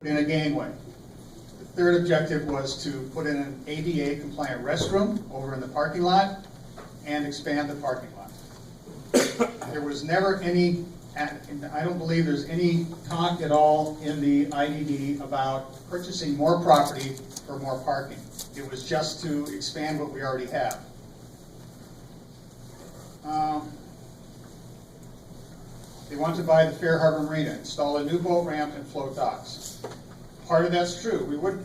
in a gangway. The third objective was to put in an ADA compliant restroom over in the parking lot and expand the parking lot. There was never any, I don't believe there's any talk at all in the IDD about purchasing more property for more parking. It was just to expand what we already have. They want to buy the Fair Harbor Marina, install a new boat ramp and float docks. Part of that's true. We would,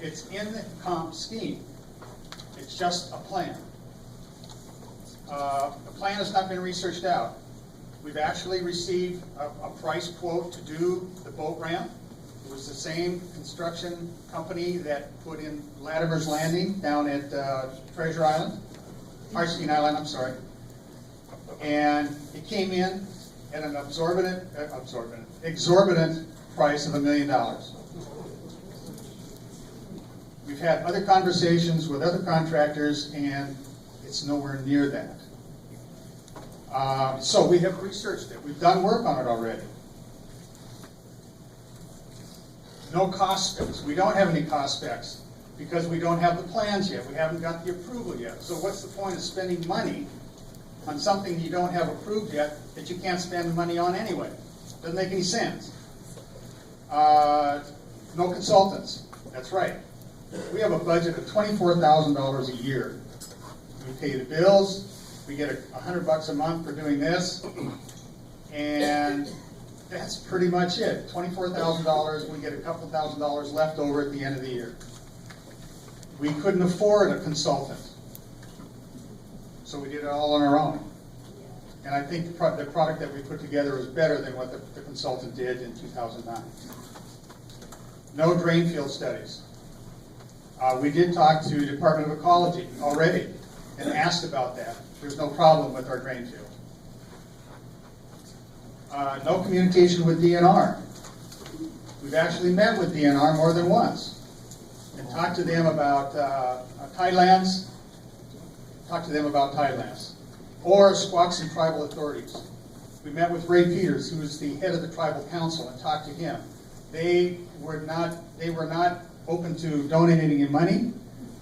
it's in the comp scheme. It's just a plan. The plan has not been researched out. We've actually received a price quote to do the boat ramp. It was the same construction company that put in Latimer's Landing down at Treasure Island, Arstine Island, I'm sorry. And it came in at an exorbitant price of $1 million. We've had other conversations with other contractors, and it's nowhere near that. So we have researched it. We've done work on it already. No cost specs. We don't have any cost specs because we don't have the plans yet. We haven't got the approval yet. So what's the point of spending money on something you don't have approved yet that you can't spend money on anyway? Doesn't make any sense. No consultants. That's right. We have a budget of $24,000 a year. We pay the bills. We get $100 a month for doing this, and that's pretty much it. $24,000. We get a couple $1,000s left over at the end of the year. We couldn't afford a consultant, so we did it all on our own. And I think the product that we put together is better than what the consultant did in 2009. No drain field studies. We did talk to the Department of Ecology already and asked about that. There's no problem with our drain field. No communication with DNR. We've actually met with DNR more than once and talked to them about tidelands. Or Squaxin tribal authorities. We met with Ray Peters, who is the head of the tribal council, and talked to him. They were not open to donating any money,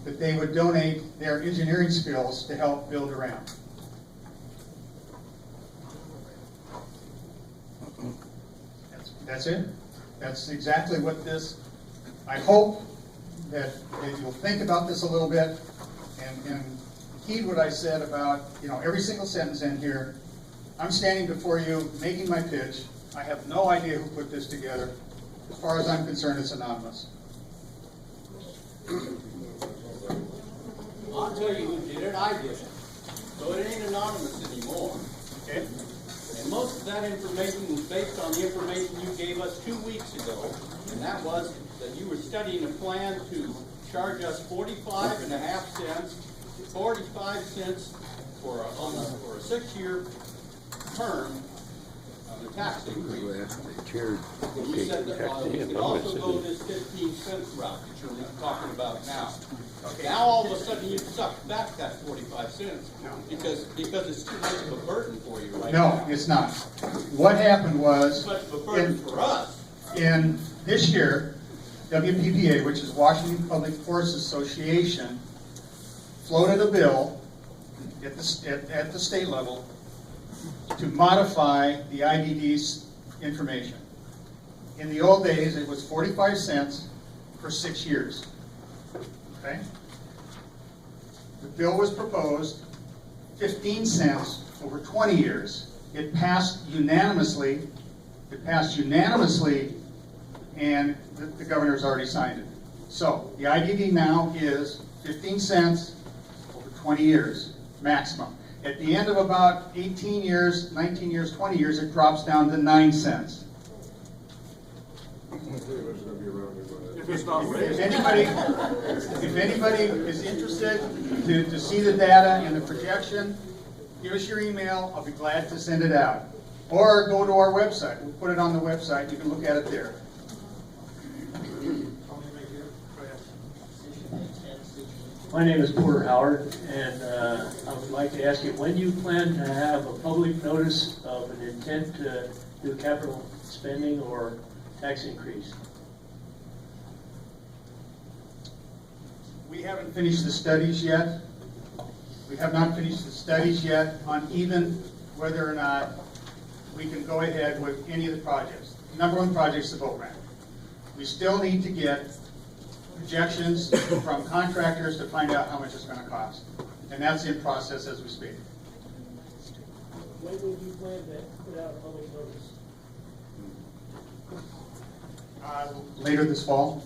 but they would donate their engineering skills to help build a ramp. That's it. That's exactly what this. I hope that you'll think about this a little bit and heed what I said about every single sentence in here. I'm standing before you making my pitch. I have no idea who put this together. As far as I'm concerned, it's anonymous. I'll tell you who did it, I did it. So it ain't anonymous anymore. Okay. And most of that information was based on the information you gave us 2 weeks ago, and that was that you were studying a plan to charge us 45 cents for a 6-year term of the tax increase. You said that we could also go this 15 cents route that you're talking about now. Okay. Now all of a sudden you suck back that 45 cents because it's too much of a burden for you right now. No, it's not. What happened was, too much of a burden for us. In this year, WPPA, which is Washington Public Forest Association, floated a bill at the state level to modify the IDD's information. In the old days, it was 45 cents for 6 years. Okay? The bill was proposed 15 cents over 20 years. It passed unanimously. And the governor's already signed it. So the IDD now is 15 cents over 20 years maximum. At the end of about 18 years, 19 years, 20 years, it drops down to 9 cents. If anybody is interested to see the data and the projection, give us your email. I'll be glad to send it out. Or go to our website. We'll put it on the website. You can look at it there. My name is Porter Howard, and I would like to ask you, when do you plan to have a public notice of an intent to do capital spending or tax increase? haven't finished the studies yet. We have not finished the studies yet on even whether or not we can go ahead with any of the projects. Number one project is the boat ramp. We still need to get projections from contractors to find out how much it's going to cost. And that's in process as we speak. When would you plan to put out a public notice? Later this fall.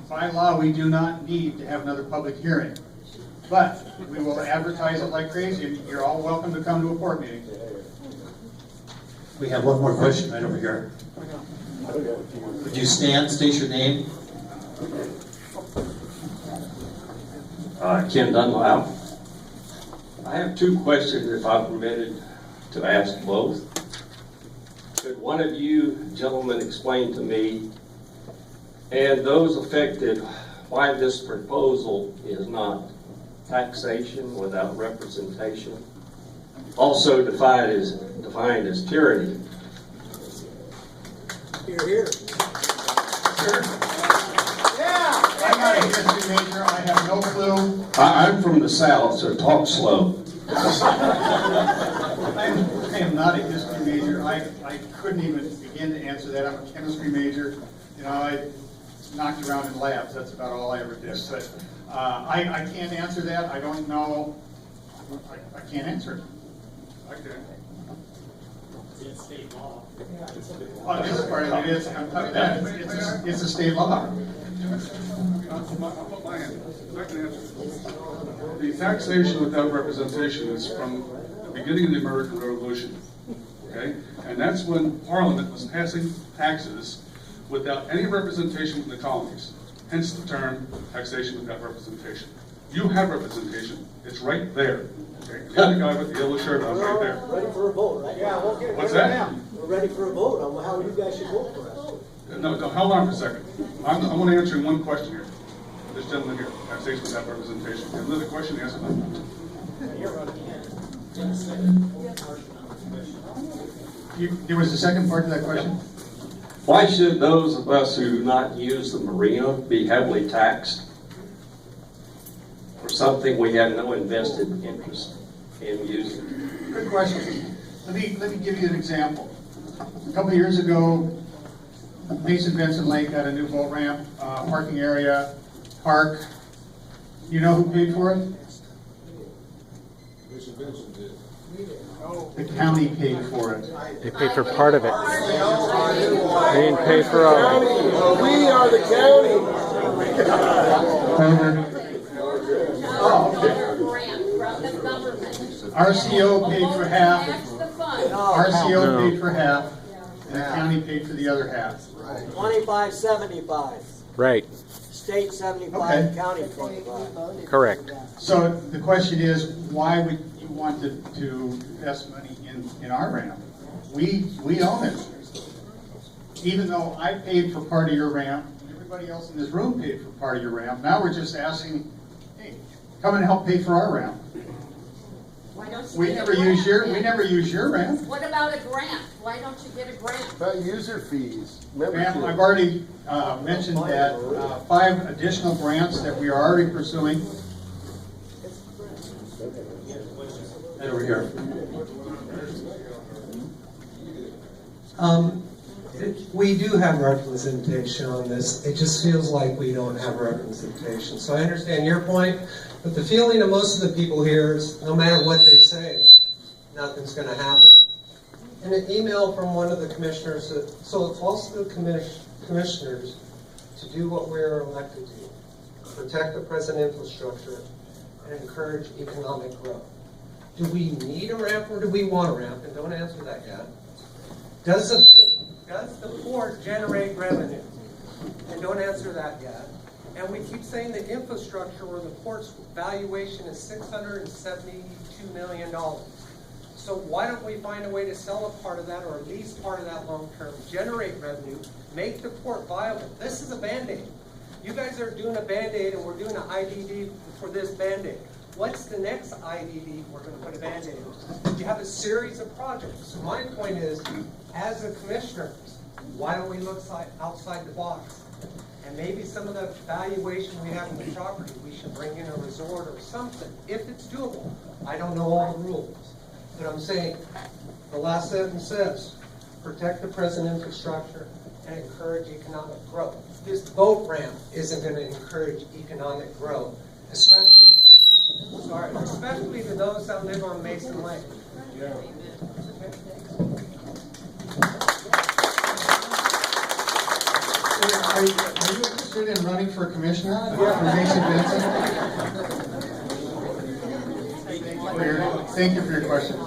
By law, we do not need to have another public hearing, but we will advertise it like crazy, and you're all welcome to come to a board meeting. We have one more question right over here. Would you stand, state your name? Ken Dunlap. I have two questions, if I'm permitted to ask both. Could one of you gentlemen explain to me, and those affected, why this proposal is not taxation without representation, also defined as tyranny? Here, here. Sure. I'm not a history major, I have no clue. I'm from the South, so talk slow. I am not a history major. I couldn't even begin to answer that. I'm a chemistry major. You know, I knocked around in labs. That's about all I ever did. But I can't answer that. I don't know. I can't answer it. Okay. It's state law. Well, this part of it is, on top of that, it's a state law. I'll put my hand. I can answer. The taxation without representation is from the beginning of the American Revolution, okay? And that's when Parliament was passing taxes without any representation from the colonies. Hence the term taxation without representation. You have representation. It's right there. Okay? The other guy with the yellow shirt on right there. Ready for a vote, right? Yeah, we'll get it. What's that? We're ready for a vote on how you guys should vote for us. No, hold on for a second. I'm only answering one question here. This gentleman here, taxation without representation. Another question, yes or no? There was a second part to that question? Why should those of us who do not use the marina be heavily taxed for something we have no invested interest in using? Good question. Let me give you an example. A couple of years ago, Mason Benson Lake got a new boat ramp, parking area, park. You know who paid for it? Mason Benson did. The county paid for it. They paid for part of it. They didn't pay for all of it. We are the county. Oh, RCO paid for half. RCO paid for half, and the county paid for the other half. 25-75. Right, State 75, Okay. county 25. correct. So the question is, why would you want to invest money in our ramp? We own it. Even though I paid for part of your ramp, everybody else in this room paid for part of your ramp, now we're just asking, hey, come and help pay for our ramp. Why don't you We get never a grant? use your ramp. What about a grant? Why don't you get a grant? About user fees. Ma'am, I've already mentioned that 5 additional grants that we are already pursuing. Right over here. We do have representation on this. It just feels like we don't have representation. So I understand your point, but the feeling of most of the people here is no matter what they say, nothing's going to happen. And an email from one of the commissioners, so it falls to the commissioners to do what we're elected to, protect the present infrastructure and encourage economic growth. Do we need a ramp or do we want a ramp? And don't answer that yet. Does the port generate revenue? And don't answer that yet. And we keep saying the infrastructure or the port's valuation is $672 million. So why don't we find a way to sell a part of that or at least part of that long term, generate revenue, make the port viable? This is a Band-Aid. You guys are doing a Band-Aid and we're doing an IDD for this Band-Aid. What's the next IDD we're going to put a Band-Aid on? You have a series of projects. So my point is, as a commissioner, why don't we look outside the box And maybe some of the valuation we have in the property, we should bring in a resort or something, if it's doable. I don't know all the rules, but I'm saying, the last sentence says, protect the present infrastructure and encourage economic growth. This boat ramp isn't going to encourage economic growth, especially to those that live on Mason Lake. Yeah. Are you interested in running for commissioner for Mason Benson? Thank you for your question.